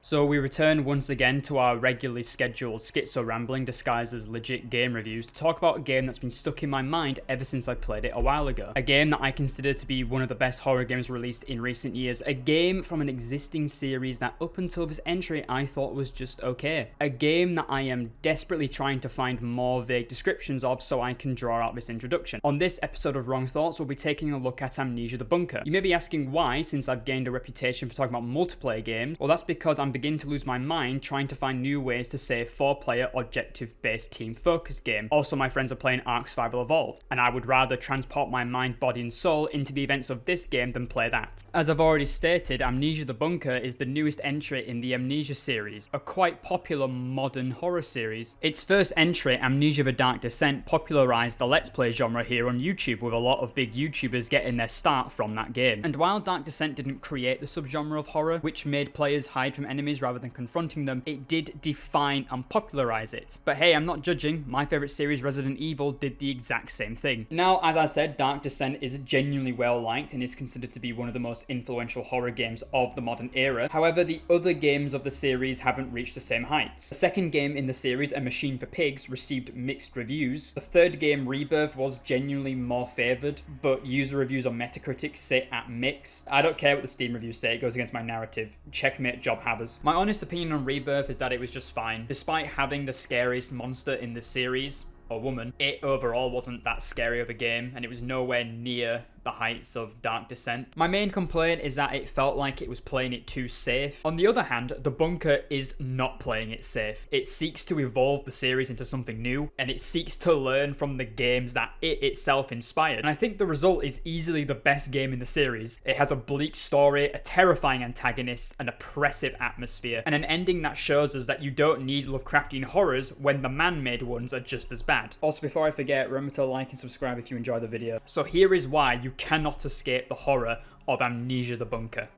So we return once again to our regularly scheduled schizo rambling disguised as legit game reviews to talk about a game that's been stuck in my mind ever since I played it a while ago. A game that I consider to be one of the best horror games released in recent years. A game from an existing series that up until this entry I thought was just okay. A game that I am desperately trying to find more vague descriptions of so I can draw out this introduction. On this episode of Wrong Thoughts, we'll be taking a look at Amnesia The Bunker. You may be asking why, since I've gained a reputation for talking about multiplayer games. Well, that's because I'm beginning to lose my mind trying to find new ways to say 4-player objective-based team-focused game. Also, my friends are playing Ark Survival Evolved, and I would rather transport my mind, body and soul into the events of this game than play that. As I've already stated, Amnesia The Bunker is the newest entry in the Amnesia series, a quite popular modern horror series. Its first entry, Amnesia The Dark Descent, popularised the Let's Play genre here on YouTube, with a lot of big YouTubers getting their start from that game. And while Dark Descent didn't create the subgenre of horror, which made players hide from enemies rather than confronting them, it did define and popularize it. But hey, I'm not judging. My favorite series, Resident Evil, did the exact same thing. Now, as I said, Dark Descent is genuinely well liked and is considered to be one of the most influential horror games of the modern era. However, the other games of the series haven't reached the same heights. The second game in the series, A Machine for Pigs, received mixed reviews. The third game, Rebirth, was genuinely more favored, but user reviews on Metacritic sit at mixed. I don't care what the Steam reviews say, it goes against my narrative. Checkmate, job havers. My honest opinion on Rebirth is that it was just fine. Despite having the scariest monster in the series, or woman, it overall wasn't that scary of a game, and it was nowhere near the heights of Dark Descent. My main complaint is that it felt like it was playing it too safe. On the other hand, The Bunker is not playing it safe. It seeks to evolve the series into something new, and it seeks to learn from the games that it itself inspired. And I think the result is easily the best game in the series. It has a bleak story, a terrifying antagonist, an oppressive atmosphere, and an ending that shows us that you don't need Lovecraftian horrors when the man-made ones are just as bad. Also, before I forget, remember to like and subscribe if you enjoy the video. So here is why you cannot escape the horror of Amnesia The Bunker.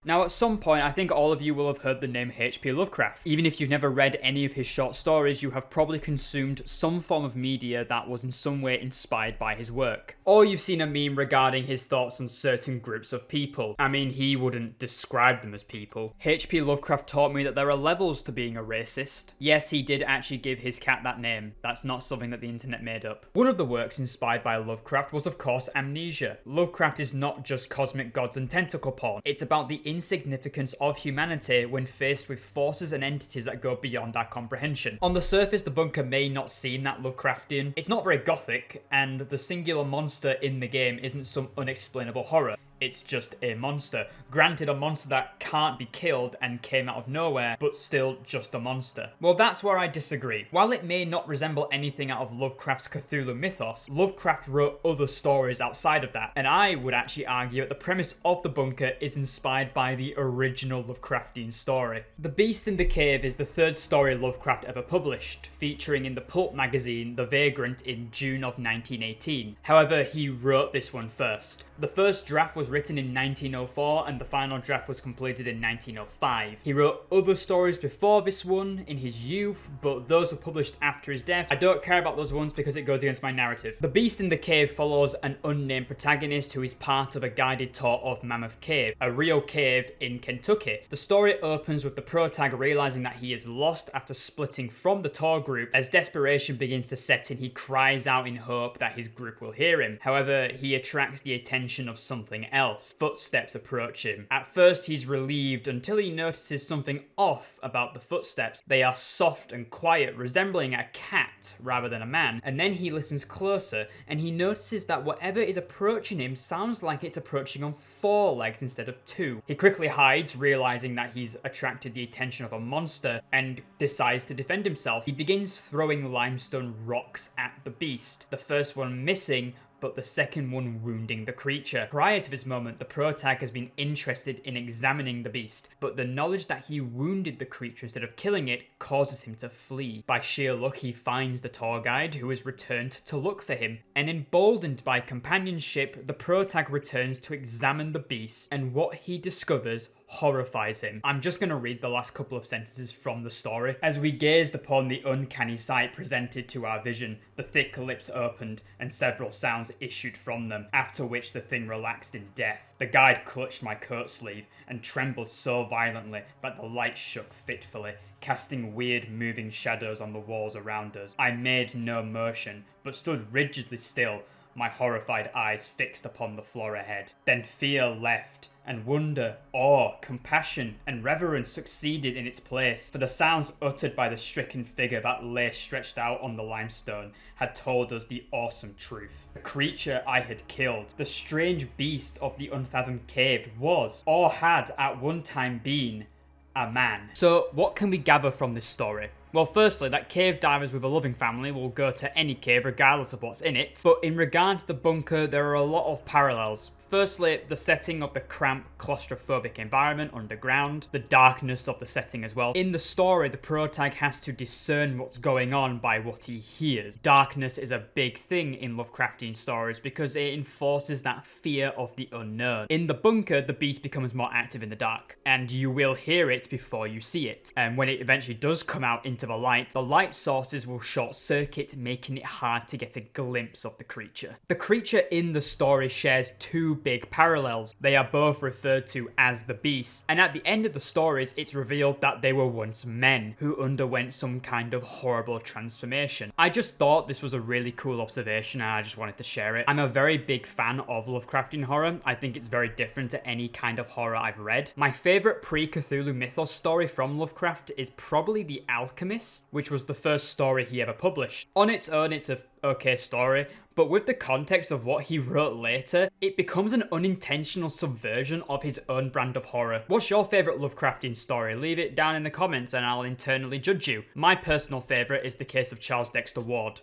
Now, at some point, I think all of you will have heard the name H.P. Lovecraft. Even if you've never read any of his short stories, you have probably consumed some form of media that was in some way inspired by his work. Or you've seen a meme regarding his thoughts on certain groups of people. I mean, he wouldn't describe them as people. H.P. Lovecraft taught me that there are levels to being a racist. Yes, he did actually give his cat that name. That's not something that the internet made up. One of the works inspired by Lovecraft was, of course, Amnesia. Lovecraft is not just cosmic gods and tentacle porn. It's about the insignificance of humanity when faced with forces and entities that go beyond our comprehension. On the surface, The Bunker may not seem that Lovecraftian. It's not very gothic, and the singular monster in the game isn't some unexplainable horror. It's just a monster. Granted, a monster that can't be killed and came out of nowhere, but still just a monster. Well, that's where I disagree. While it may not resemble anything out of Lovecraft's Cthulhu mythos, Lovecraft wrote other stories outside of that, and I would actually argue that the premise of The Bunker is inspired by the original Lovecraftian story. The Beast in the Cave is the third story Lovecraft ever published, featuring in the pulp magazine The Vagrant in June of 1918. However, he wrote this one first. The first draft was written in 1904 and the final draft was completed in 1905. He wrote other stories before this one in his youth, but those were published after his death. I don't care about those ones because it goes against my narrative. The Beast in the Cave follows an unnamed protagonist who is part of a guided tour of Mammoth Cave, a real cave in Kentucky. The story opens with the protag realizing that he is lost after splitting from the tour group. As desperation begins to set in, he cries out in hope that his group will hear him. However, he attracts the attention of something else. Footsteps approach him. At first, he's relieved until he notices something off about the footsteps. They are soft and quiet, resembling a cat rather than a man. And then he listens closer and he notices that whatever is approaching him sounds like it's approaching on 4 legs instead of 2. He quickly hides, realizing that he's attracted the attention of a monster, and decides to defend himself. He begins throwing limestone rocks at the beast, the first one missing, but the second one wounding the creature. Prior to this moment, the protag has been interested in examining the beast, but the knowledge that he wounded the creature instead of killing it causes him to flee. By sheer luck, he finds the tour guide, who has returned to look for him, and emboldened by companionship, the protag returns to examine the beast, and what he discovers horrifies him. I'm just going to read the last couple of sentences from the story. As we gazed upon the uncanny sight presented to our vision, the thick lips opened and several sounds issued from them, after which the thing relaxed in death. The guide clutched my coat sleeve and trembled so violently that the light shook fitfully, casting weird moving shadows on the walls around us. I made no motion, but stood rigidly still, my horrified eyes fixed upon the floor ahead. Then fear left, and wonder, awe, compassion, and reverence succeeded in its place, for the sounds uttered by the stricken figure that lay stretched out on the limestone had told us the awesome truth. The creature I had killed, the strange beast of the unfathomed cave, was, or had at one time been, a man. So what can we gather from this story? Well, firstly, that cave divers with a loving family will go to any cave regardless of what's in it. But in regard to the bunker, there are a lot of parallels. Firstly, the setting of the cramped, claustrophobic environment underground, the darkness of the setting as well. In the story, the protag has to discern what's going on by what he hears. Darkness is a big thing in Lovecraftian stories because it enforces that fear of the unknown. In the bunker, the beast becomes more active in the dark, and you will hear it before you see it. And when it eventually does come out into the light sources will short circuit, making it hard to get a glimpse of the creature. The creature in the story shares two big parallels. They are both referred to as the beast, and at the end of the stories it's revealed that they were once men who underwent some kind of horrible transformation. I just thought this was a really cool observation and I just wanted to share it. I'm a very big fan of Lovecraftian horror. I think it's very different to any kind of horror I've read. My favourite pre-Cthulhu mythos story from Lovecraft is probably The Alchemist, which was the first story he ever published. On its own, it's a okay story, but with the context of what he wrote later, it becomes an unintentional subversion of his own brand of horror. What's your favourite Lovecraftian story? Leave it down in the comments and I'll internally judge you. My personal favourite is The Case of Charles Dexter Ward.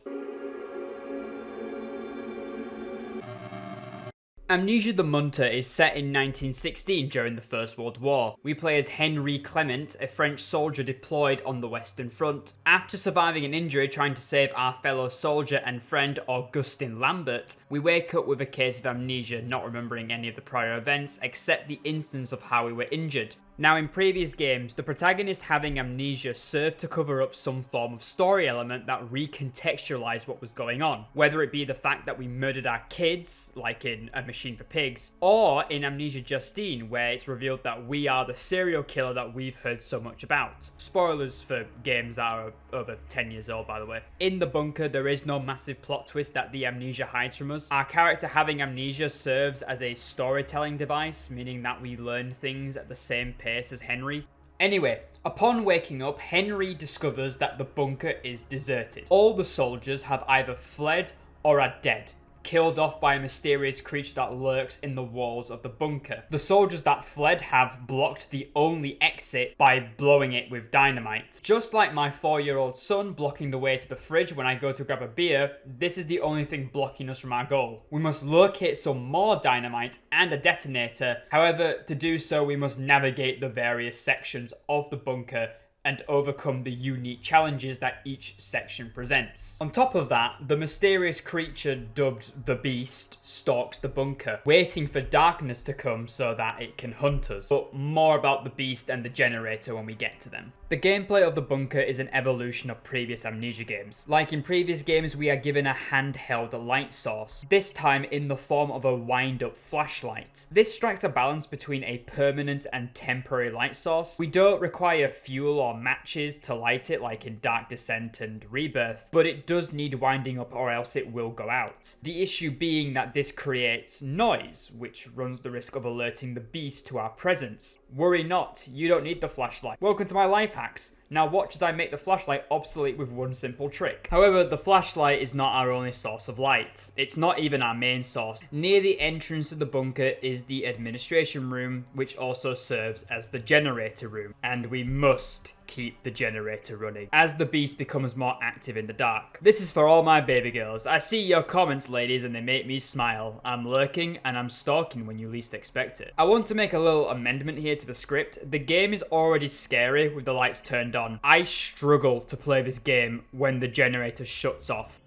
Amnesia the Bunker is set in 1916 during the First World War. We play as Henri Clement, a French soldier deployed on the Western Front. After surviving an injury trying to save our fellow soldier and friend Augustin Lambert, we wake up with a case of amnesia, not remembering any of the prior events except the instance of how we were injured. Now, in previous games, the protagonist having amnesia served to cover up some form of story element that recontextualized what was going on, whether it be the fact that we murdered our kids, like in A Machine for Pigs, or in Amnesia Justine, where it's revealed that we are the serial killer that we've heard so much about. Spoilers for games that are over 10 years old, by the way. In the bunker, there is no massive plot twist that the amnesia hides from us. Our character having amnesia serves as a storytelling device, meaning that we learn things at the same pace as Henry. Anyway, upon waking up, Henry discovers that the bunker is deserted. All the soldiers have either fled or are dead, killed off by a mysterious creature that lurks in the walls of the bunker. The soldiers that fled have blocked the only exit by blowing it with dynamite. Just like my 4-year-old son blocking the way to the fridge when I go to grab a beer, this is the only thing blocking us from our goal. We must locate some more dynamite and a detonator. However, to do so, we must navigate the various sections of the bunker and overcome the unique challenges that each section presents. On top of that, the mysterious creature dubbed the Beast stalks the bunker, waiting for darkness to come so that it can hunt us. But more about the Beast and the generator when we get to them. The gameplay of the bunker is an evolution of previous Amnesia games. Like in previous games, we are given a handheld light source, this time in the form of a wind-up flashlight. This strikes a balance between a permanent and temporary light source. We don't require fuel or matches to light it like in Dark Descent and Rebirth, but it does need winding up or else it will go out. The issue being that this creates noise, which runs the risk of alerting the Beast to our presence. Worry not, you don't need the flashlight. Welcome to my life hacks. Now watch as I make the flashlight obsolete with one simple trick. However, the flashlight is not our only source of light. It's not even our main source. Near the entrance to the bunker is the administration room, which also serves as the generator room, and we must keep the generator running as the beast becomes more active in the dark. This is for all my baby girls. I see your comments, ladies, and they make me smile. I'm lurking and I'm stalking when you least expect it. I want to make a little amendment here to the script. The game is already scary with the lights turned on. I struggle to play this game when the generator shuts off.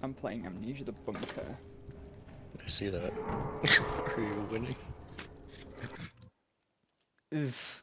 I'm playing Amnesia The Bunker. I see that. Are you winning? Oof.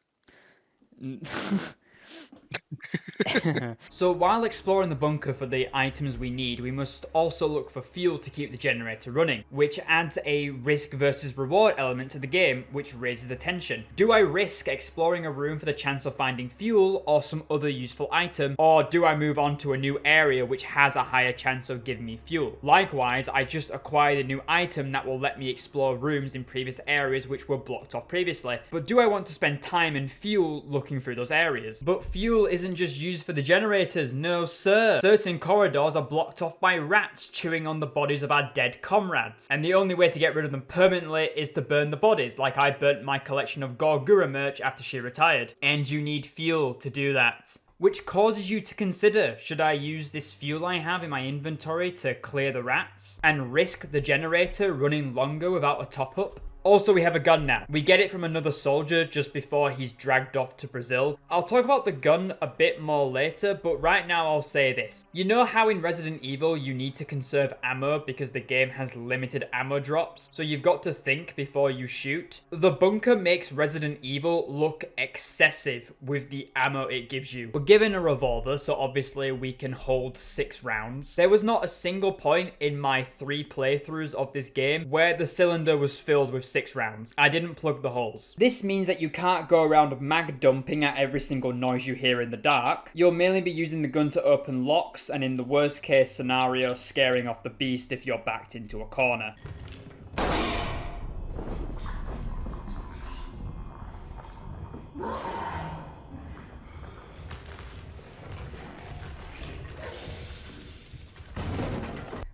So while exploring the bunker for the items we need, we must also look for fuel to keep the generator running, which adds a risk versus reward element to the game, which raises the tension. Do I risk exploring a room for the chance of finding fuel or some other useful item, or do I move on to a new area which has a higher chance of giving me fuel? Likewise, I just acquired a new item that will let me explore rooms in previous areas which were blocked off previously, but do I want to spend time and fuel looking through those areas? But fuel isn't just used for the generators, no sir. Certain corridors are blocked off by rats chewing on the bodies of our dead comrades, and the only way to get rid of them permanently is to burn the bodies, like I burnt my collection of Gorgura merch after she retired. And you need fuel to do that. Which causes you to consider, should I use this fuel I have in my inventory to clear the rats and risk the generator running longer without a top up? Also, we have a gun now. We get it from another soldier just before he's dragged off to Brazil. I'll talk about the gun a bit more later, but right now I'll say this. You know how in Resident Evil you need to conserve ammo because the game has limited ammo drops, so you've got to think before you shoot? The bunker makes Resident Evil look excessive with the ammo it gives you. We're given a revolver, so obviously we can hold 6 rounds. There was not a single point in my 3 playthroughs of this game where the cylinder was filled with 6 rounds. I didn't plug the holes. This means that you can't go around mag dumping at every single noise you hear in the dark. You'll mainly be using the gun to open locks, and in the worst case scenario, scaring off the beast if you're backed into a corner.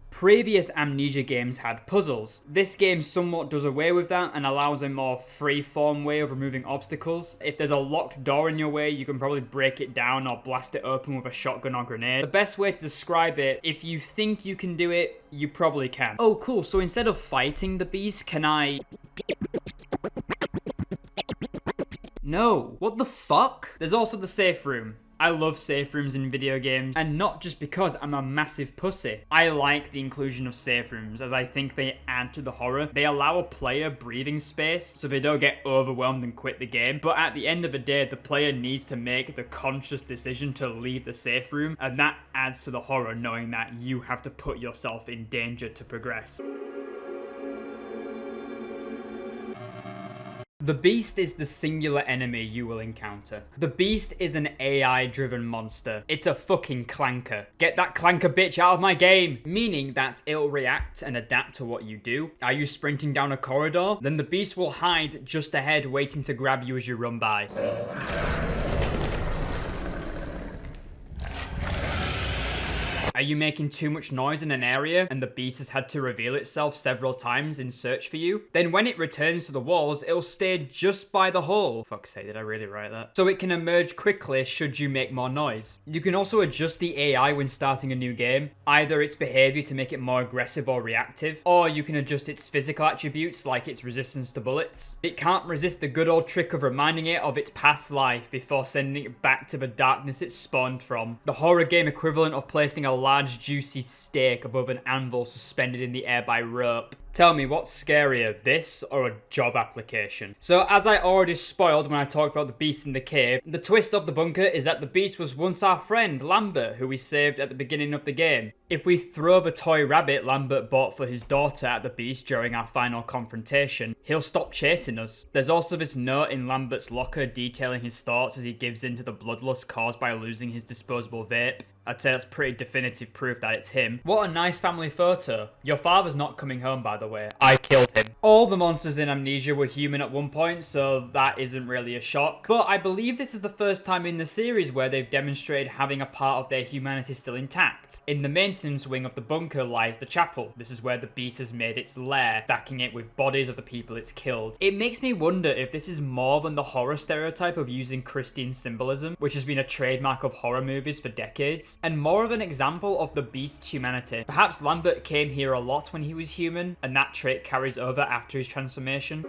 Previous Amnesia games had puzzles. This game somewhat does away with that and allows a more free-form way of removing obstacles. If there's a locked door in your way, you can probably break it down or blast it open with a shotgun or grenade. The best way to describe it, if you think you can do it, you probably can. Oh cool, so instead of fighting the beast, can I... No. What the fuck? There's also the safe room. I love safe rooms in video games, and not just because I'm a massive pussy. I like the inclusion of safe rooms, as I think they add to the horror. They allow a player breathing space, so they don't get overwhelmed and quit the game. But at the end of the day, the player needs to make the conscious decision to leave the safe room, and that adds to the horror knowing that you have to put yourself in danger to progress. The beast is the singular enemy you will encounter. The beast is an AI-driven monster. It's a fucking clanker. Get that clanker bitch out of my game! Meaning that it'll react and adapt to what you do. Are you sprinting down a corridor? Then the beast will hide just ahead waiting to grab you as you run by. Are you making too much noise in an area and the beast has had to reveal itself several times in search for you? Then when it returns to the walls, it'll stay just by the hole. Fuck's sake, did I really write that? So it can emerge quickly should you make more noise. You can also adjust the AI when starting a new game, either its behavior to make it more aggressive or reactive, or you can adjust its physical attributes like its resistance to bullets. It can't resist the good old trick of reminding it of its past life before sending it back to the darkness it spawned from. The horror game equivalent of placing a large juicy steak above an anvil suspended in the air by rope. Tell me, what's scarier, this or a job application? So as I already spoiled when I talked about the beast in the cave, the twist of the bunker is that the beast was once our friend, Lambert, who we saved at the beginning of the game. If we throw the toy rabbit Lambert bought for his daughter at the beast during our final confrontation, he'll stop chasing us. There's also this note in Lambert's locker detailing his thoughts as he gives in to the bloodlust caused by losing his disposable vape. I'd say that's pretty definitive proof that it's him. What a nice family photo. Your father's not coming home, by the way. I killed him. All the monsters in Amnesia were human at one point, so that isn't really a shock. But I believe this is the first time in the series where they've demonstrated having a part of their humanity still intact. In the maintenance wing of the bunker lies the chapel. This is where the beast has made its lair, stacking it with bodies of the people it's killed. It makes me wonder if this is more than the horror stereotype of using Christian symbolism, which has been a trademark of horror movies for decades, and more of an example of the beast's humanity. Perhaps Lambert came here a lot when he was human, and that trait carries over after his transformation.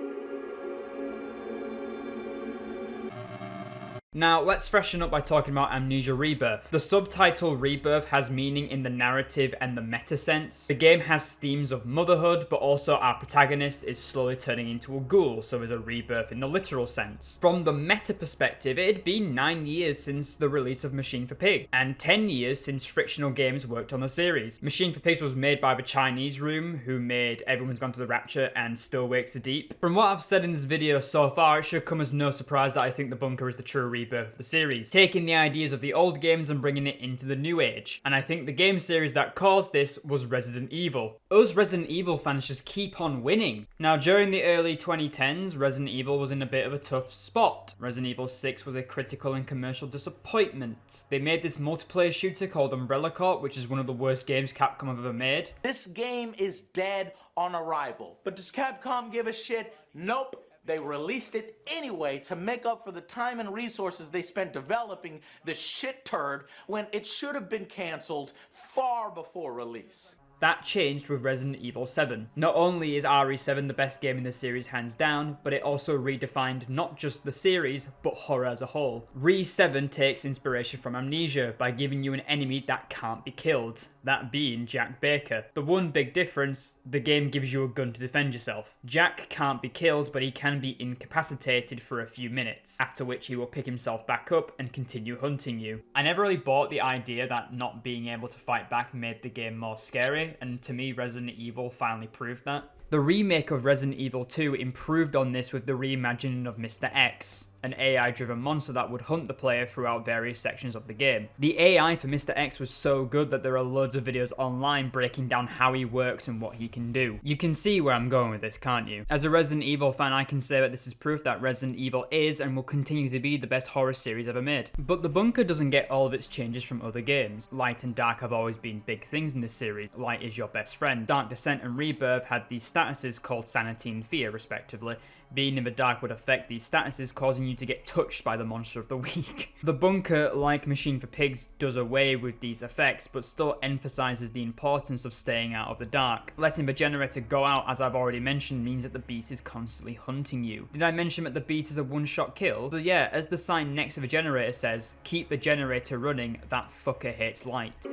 Now, let's freshen up by talking about Amnesia Rebirth. The subtitle Rebirth has meaning in the narrative and the meta sense. The game has themes of motherhood, but also our protagonist is slowly turning into a ghoul, so there's a rebirth in the literal sense. From the meta perspective, it had been 9 years since the release of Machine for Pigs, and 10 years since Frictional Games worked on the series. Machine for Pigs was made by the Chinese Room, who made Everyone's Gone to the Rapture and Still Wakes the Deep. From what I've said in this video so far, it should come as no surprise that I think The Bunker is the true rebirth of the series, taking the ideas of the old games and bringing it into the new age. And I think the game series that caused this was Resident Evil. Us Resident Evil fans just keep on winning. Now, during the early 2010s, Resident Evil was in a bit of a tough spot. Resident Evil 6 was a critical and commercial disappointment. They made this multiplayer shooter called Umbrella Corp, which is one of the worst games Capcom have ever made. This game is dead on arrival. But does Capcom give a shit? Nope. They released it anyway to make up for the time and resources they spent developing the shit turd when it should have been cancelled far before release. That changed with Resident Evil 7. Not only is RE7 the best game in the series hands down, but it also redefined not just the series, but horror as a whole. Re7 takes inspiration from Amnesia by giving you an enemy that can't be killed, that being Jack Baker. The one big difference, the game gives you a gun to defend yourself. Jack can't be killed, but he can be incapacitated for a few minutes, after which he will pick himself back up and continue hunting you. I never really bought the idea that not being able to fight back made the game more scary, and to me Resident Evil finally proved that. The remake of Resident Evil 2 improved on this with the reimagining of Mr. X, an AI-driven monster that would hunt the player throughout various sections of the game. The AI for Mr. X was so good that there are loads of videos online breaking down how he works and what he can do. You can see where I'm going with this, can't you? As a Resident Evil fan, I can say that this is proof that Resident Evil is and will continue to be the best horror series ever made. But The Bunker doesn't get all of its changes from other games. Light and Dark have always been big things in this series. Light is your best friend. Dark Descent and Rebirth had these statuses called Sanity and Fear, respectively. Being in the dark would affect these statuses, causing you to get touched by the monster of the week. The Bunker, like Machine for Pigs, does away with these effects, but still emphasizes the importance of staying out of the dark. Letting the generator go out, as I've already mentioned, means that the beast is constantly hunting you. Did I mention that the beast is a one-shot kill? So yeah, as the sign next to the generator says, keep the generator running, that fucker hates light.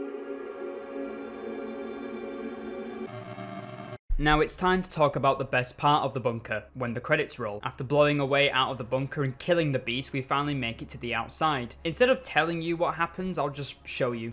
Now it's time to talk about the best part of The Bunker, when the credits roll. After blowing away out of the bunker and killing the beast, we finally make it to the outside. Instead of telling you what happens, I'll just show you.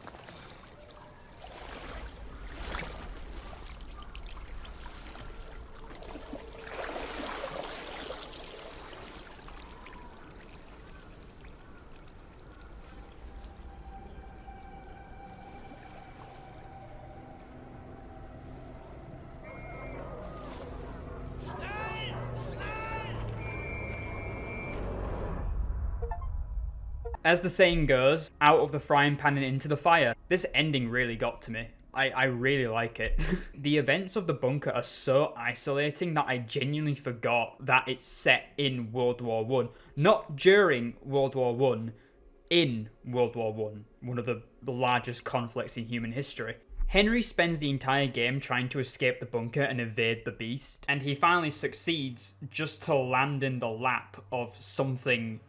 As the saying goes, out of the frying pan and into the fire. This ending really got to me. I really like it. The events of The Bunker are so isolating that I genuinely forgot that it's set in World War I. Not during World War I, in World War I, one of the largest conflicts in human history. Henry spends the entire game trying to escape the bunker and evade the beast, and he finally succeeds just to land in the lap of something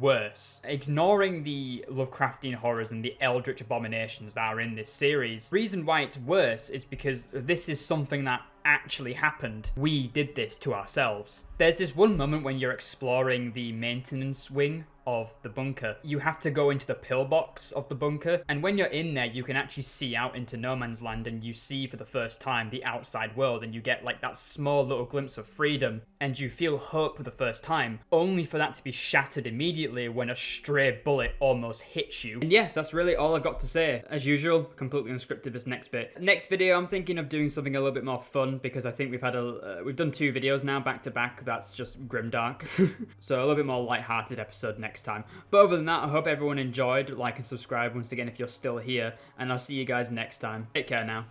worse. Ignoring the Lovecraftian horrors and the eldritch abominations that are in this series, the reason why it's worse is because this is something that actually happened. We did this to ourselves. There's this one moment when you're exploring the maintenance wing of the bunker. You have to go into the pillbox of the bunker, and when you're in there you can actually see out into no man's land, and you see for the first time the outside world, and you get like that small little glimpse of freedom, and you feel hope for the first time, only for that to be shattered immediately when a stray bullet almost hits you. And yes, that's really all I've got to say. As usual, completely unscripted this next bit. Next video, I'm thinking of doing something a little bit more fun, because I think we've done 2 videos now back to back that's just grimdark. So a little bit more light-hearted episode next time. But other than that, I hope everyone enjoyed. Like and subscribe once again if you're still here, and I'll see you guys next time. Take care now.